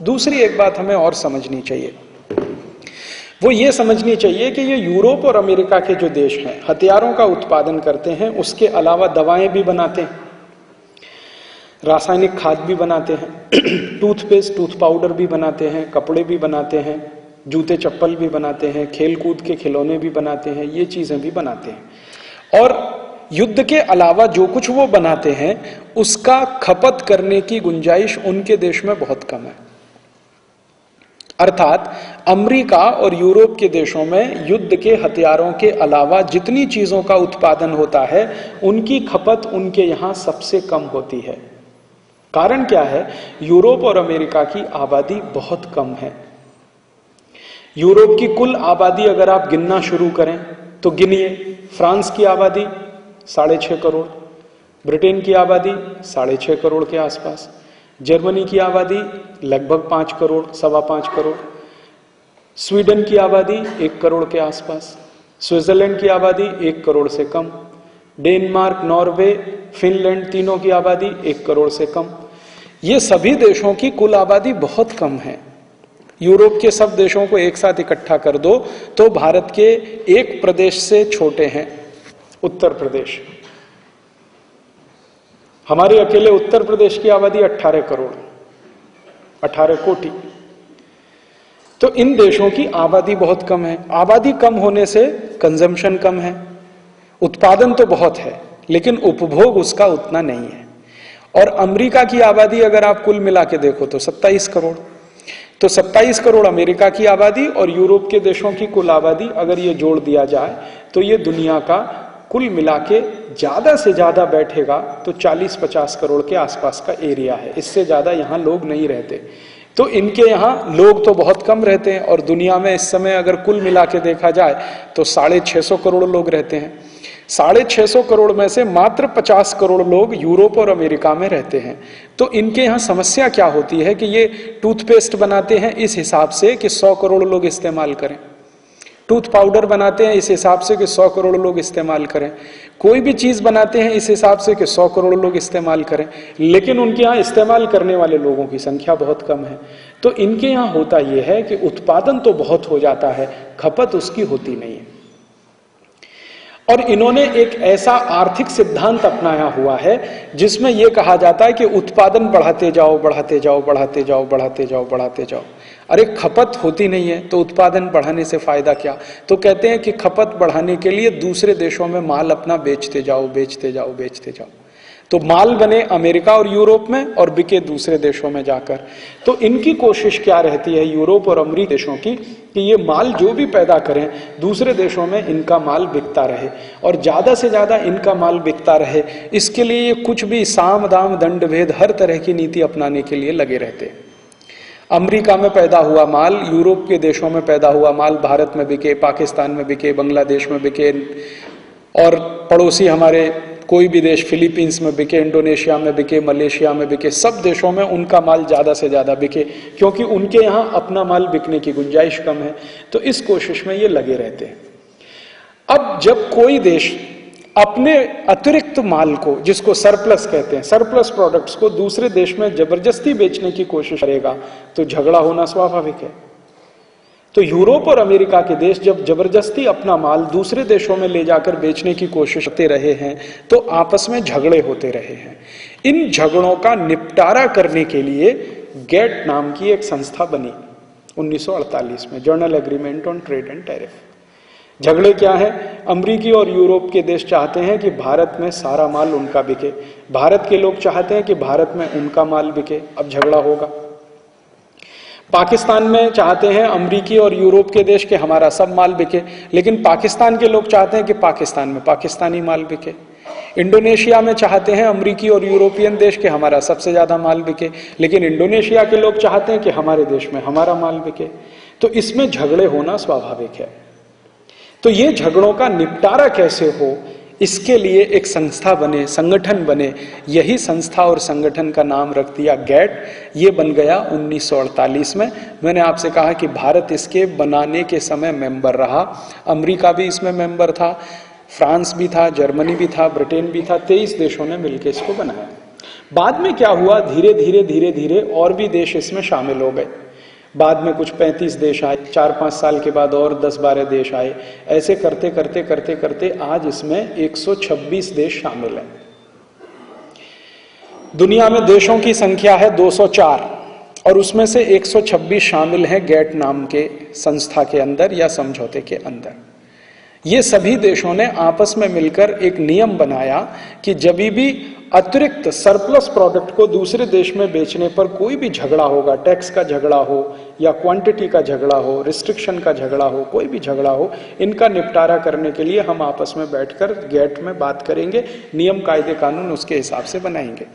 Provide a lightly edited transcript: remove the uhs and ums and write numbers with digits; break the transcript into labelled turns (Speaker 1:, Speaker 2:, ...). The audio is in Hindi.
Speaker 1: दूसरी एक बात हमें और समझनी चाहिए, वो ये समझनी चाहिए कि ये यूरोप और अमेरिका के जो देश हैं हथियारों का उत्पादन करते हैं, उसके अलावा दवाएं भी बनाते हैं, रासायनिक खाद भी बनाते हैं, टूथपेस्ट टूथ पाउडर भी बनाते हैं, कपड़े भी बनाते हैं, जूते चप्पल भी बनाते हैं, खेल कूद के खिलौने भी बनाते हैं, ये चीजें भी बनाते हैं। और युद्ध के अलावा जो कुछ वो बनाते हैं उसका खपत करने की गुंजाइश उनके देश में बहुत कम है। अर्थात अमेरिका और यूरोप के देशों में युद्ध के हथियारों के अलावा जितनी चीजों का उत्पादन होता है उनकी खपत उनके यहां सबसे कम होती है। कारण क्या है? यूरोप और अमेरिका की आबादी बहुत कम है। यूरोप की कुल आबादी अगर आप गिनना शुरू करें तो गिनिए, फ्रांस की आबादी 6.5 करोड़, ब्रिटेन की आबादी 6.5 करोड़ के आसपास, जर्मनी की आबादी लगभग 5 करोड़, 5.25 करोड़, स्वीडन की आबादी 1 करोड़ के आसपास, स्विट्जरलैंड की आबादी 1 करोड़ से कम, डेनमार्क, नॉर्वे, फिनलैंड, तीनों की आबादी 1 करोड़ से कम। ये सभी देशों की कुल आबादी बहुत कम है। यूरोप के सब देशों को एक साथ इकट्ठा कर दो तो भारत के एक प्रदेश से छोटे हैं, उत्तर प्रदेश। हमारे अकेले उत्तर प्रदेश की आबादी 18 करोड़, 18 कोटि। तो इन देशों की आबादी बहुत कम है। आबादी कम होने से कंजम्पशन कम है, उत्पादन तो बहुत है लेकिन उपभोग उसका उतना नहीं है। और अमेरिका की आबादी अगर आप कुल मिला के देखो तो 27 करोड़। तो 27 करोड़ अमेरिका की आबादी और यूरोप के देशों की कुल आबादी अगर ये जोड़ दिया जाए तो ये दुनिया का कुल मिला के ज्यादा से ज्यादा बैठेगा तो 40-50 करोड़ के आसपास का एरिया है। इससे ज्यादा यहाँ लोग नहीं रहते। तो इनके यहाँ लोग तो बहुत कम रहते हैं और दुनिया में इस समय अगर कुल मिला के देखा जाए तो 650 करोड़ लोग रहते हैं। 650 करोड़ में से मात्र 50 करोड़ लोग यूरोप और अमेरिका में रहते हैं। तो इनके यहाँ समस्या क्या होती है कि ये टूथपेस्ट बनाते हैं इस हिसाब से कि 100 करोड़ लोग इस्तेमाल करें, टूथ पाउडर बनाते हैं इस हिसाब से कि 100 करोड़ लोग इस्तेमाल करें, कोई भी चीज बनाते हैं इस हिसाब से कि 100 करोड़ लोग इस्तेमाल करें, लेकिन उनके यहाँ इस्तेमाल करने वाले लोगों की संख्या बहुत कम है। तो इनके यहाँ होता यह है कि उत्पादन तो बहुत हो जाता है, खपत उसकी होती नहीं है। और इन्होंने एक ऐसा आर्थिक सिद्धांत अपनाया हुआ है जिसमें यह कहा जाता है कि उत्पादन बढ़ाते जाओ, बढ़ाते जाओ, बढ़ाते जाओ, बढ़ाते जाओ, बढ़ाते जाओ। अरे खपत होती नहीं है तो उत्पादन बढ़ाने से फायदा क्या? तो कहते हैं कि खपत बढ़ाने के लिए दूसरे देशों में माल अपना बेचते जाओ, बेचते जाओ, बेचते जाओ। तो माल बने अमेरिका और यूरोप में और बिके दूसरे देशों में जाकर। तो इनकी कोशिश क्या रहती है यूरोप और अमेरिकी देशों की कि ये माल जो भी पैदा करें दूसरे देशों में इनका माल बिकता रहे और ज्यादा से ज्यादा इनका माल बिकता रहे। इसके लिए ये कुछ भी साम दाम दंड भेद हर तरह की नीति अपनाने के लिए लगे रहते हैं। अमेरिका में पैदा हुआ माल यूरोप के देशों में पैदा हुआ माल भारत में बिके, पाकिस्तान में बिके, बांग्लादेश में बिके और पड़ोसी हमारे कोई भी देश फिलीपींस में बिके, इंडोनेशिया में बिके, मलेशिया में बिके, सब देशों में उनका माल ज्यादा से ज्यादा बिके क्योंकि उनके यहाँ अपना माल बिकने की गुंजाइश कम है। तो इस कोशिश में ये लगे रहते हैं। अब जब कोई देश अपने अतिरिक्त माल को, जिसको सरप्लस कहते हैं, सरप्लस प्रोडक्ट्स को दूसरे देश में जबरदस्ती बेचने की कोशिश करेगा तो झगड़ा होना स्वाभाविक है। तो यूरोप और अमेरिका के देश जब जबरदस्ती अपना माल दूसरे देशों में ले जाकर बेचने की कोशिश करते रहे हैं तो आपस में झगड़े होते रहे हैं। इन झगड़ों का निपटारा करने के लिए गेट नाम की एक संस्था बनी 1948 में, journal agreement on trade and tariff. झगड़े क्या है? अमेरिकी और यूरोप के देश चाहते हैं कि भारत में सारा माल उनका बिके, भारत के लोग चाहते हैं कि भारत में उनका माल बिके। अब झगड़ा होगा। पाकिस्तान में चाहते हैं अमेरिकी और यूरोप के देश के हमारा सब माल बिके, लेकिन पाकिस्तान के लोग चाहते हैं कि पाकिस्तान में पाकिस्तानी माल बिके। इंडोनेशिया में चाहते हैं अमेरिकी और यूरोपियन देश के हमारा सबसे ज्यादा माल बिके, लेकिन इंडोनेशिया के लोग चाहते हैं कि हमारे देश में हमारा माल बिके। तो इसमें झगड़े होना स्वाभाविक है। तो ये झगड़ों का निपटारा कैसे हो, इसके लिए एक संस्था बने, संगठन बने। यही संस्था और संगठन का नाम रख दिया गैट। ये बन गया 1948 में। मैंने आपसे कहा कि भारत इसके बनाने के समय मेंबर रहा, अमेरिका भी इसमें मेंबर था, फ्रांस भी था, जर्मनी भी था, ब्रिटेन भी था। 23 देशों ने मिलकर इसको बनाया। बाद में क्या हुआ, धीरे धीरे धीरे धीरे और भी देश इसमें शामिल हो गए। बाद में कुछ 35 देश आए, 4-5 साल के बाद और 10-12 देश आए। ऐसे करते करते करते करते आज इसमें 126 देश शामिल हैं। दुनिया में देशों की संख्या है 204 और उसमें से 126 शामिल हैं गैट नाम के संस्था के अंदर या समझौते के अंदर। ये सभी देशों ने आपस में मिलकर एक नियम बनाया कि जब भी अतिरिक्त सरप्लस प्रोडक्ट को दूसरे देश में बेचने पर कोई भी झगड़ा होगा, टैक्स का झगड़ा हो या क्वांटिटी का झगड़ा हो, रिस्ट्रिक्शन का झगड़ा हो, कोई भी झगड़ा हो, इनका निपटारा करने के लिए हम आपस में बैठकर गैट में बात करेंगे, नियम कायदे कानून उसके हिसाब से बनाएंगे।